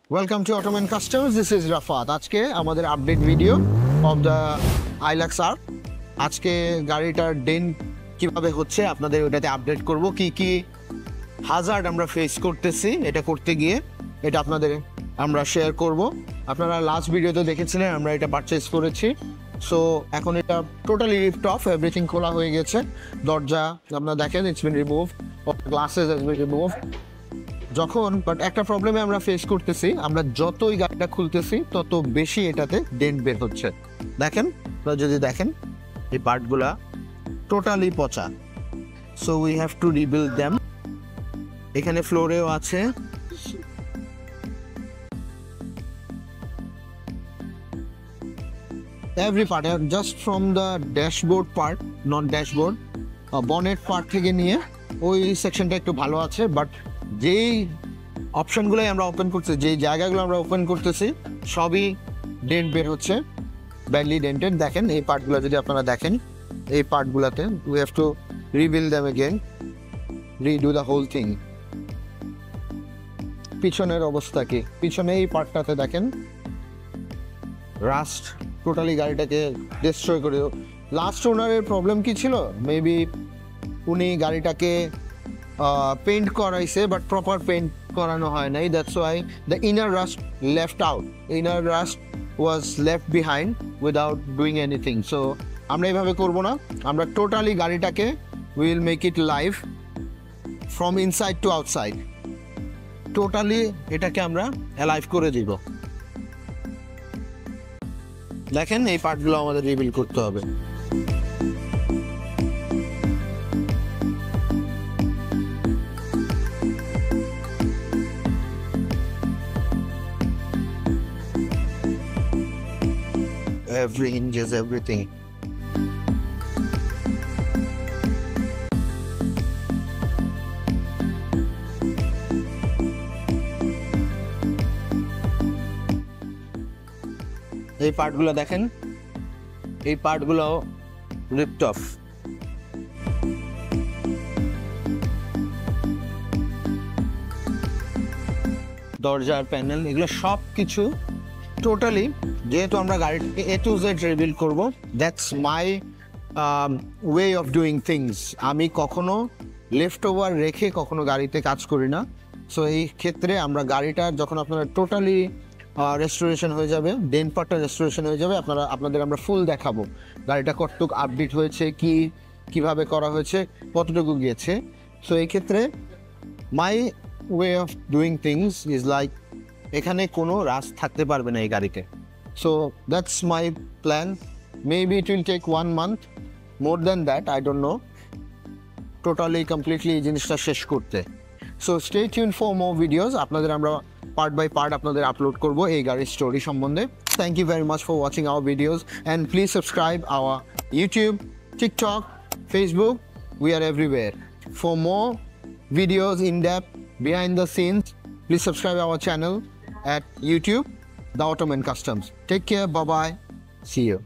Welcome to Ottoman Customs. This is Rafat. আজকে আমাদের update video of the আইলাক্স আর। আজকে গাড়িটার ডেন্ট কিভাবে হচ্ছে আপনাদের ওটাতে আপডেট করব, কি কি হাজার্ড আমরা ফেস করতেছি এটা করতে গিয়ে, এটা আপনাদের আমরা শেয়ার করব। আপনারা লাস্ট ভিডিওতে দেখেছিলেন আমরা এটা পারচেজ করেছি। সো এখন এটা টোটালি লিফট অফ, এভরিথিং খোলা হয়ে গেছে। দরজা আপনারা দেখেন, it's been remove, glasses has been remove. যখন বাট একটা প্রবলেমে আমরা ফেস করতেছি, আমরা যতই গাড়িটা খুলতেছি তত বেশি এটাতে ডেন্ট বের হচ্ছে। দেখেন, যদি দেখেন এই পার্টগুলা টোটালি পচা। So we have to rebuild them. এখানে ফ্লোরেও আছে। Every part, just from the dashboard part, not dashboard, bonnet part থেকে নিয়ে ওই সেকশনটা একটু ভালো আছে। বাট যেই অপশনগুলোই আমরা ওপেন করতেছি, যেই জায়গাগুলো আমরা ওপেন করতেছি, সবই ডেন্ট বের হচ্ছে, ব্যাডলি ডেন্টেড। দেখেন এই পার্টগুলো যদি আপনারা দেখেন, এই পার্টগুলোতে we have to rebuild them again, redo the whole thing. পিছনের অবস্থা কি? পিছনে এই পার্টটাতে দেখেন রাস্ট টোটালি গাড়িটাকে ডিস্ট্রয় করে। লাস্ট ওনারের প্রবলেম কি ছিল? মেবি উনি গাড়িটাকে পেইন্ট করাইছে, বাট প্রপার পেইন্ট করানো হয় নাই। That's why the inner rust left out, inner rust was left behind without doing anything. So আমরা এইভাবে করবো না, আমরা টোটালি গাড়িটাকে will make it live from inside to outside. Totally এটাকে আমরা অ্যালাইভ করে দিব। দেখেন এই পার্টগুলো আমাদের রিবিল করতে হবে। Every hinges, everything. এই পার্টগুলো দেখেন, এই পার্টগুলো লিফট অফ। দরজার প্যানেল, এগুলো সব কিছু টোটালি, যেহেতু আমরা গাড়িটাকে A to Z রিবিল্ড করবো, that's my way of doing things. আমি কখনো লেফট ওভার রেখে কখনো গাড়িতে কাজ করি না। সো এই ক্ষেত্রে আমরা গাড়িটার যখন আপনারা টোটালি রেস্টোরেশন হয়ে যাবে, ডেন্ট পার্টটা রেস্টোরেশন হয়ে যাবে, আপনাদের আমরা ফুল দেখাবো গাড়িটা কতটুকু আপডেট হয়েছে, কিভাবে করা হয়েছে, কতটুকু গিয়েছে। সো এই ক্ষেত্রে my way of doing things is like, এখানে কোনো রাশ থাকতে পারবে না এই গাড়িতে। So that's my plan. Maybe it will take 1 month, more than that I don't know, totally completely এই জিনিসটা শেষ করতে। So stay tune for more videos. আপনাদের আমরা পার্ট বাই পার্ট আপনাদের আপলোড করবো এই গাড়ির স্টোরি সম্বন্ধে। Thank you very much for watching our videos and please subscribe our YouTube, TikTok, Facebook, we are everywhere. For more videos in depth behind the scenes, please subscribe our channel at YouTube, The Ottoman Customs. Take care, bye bye, see you.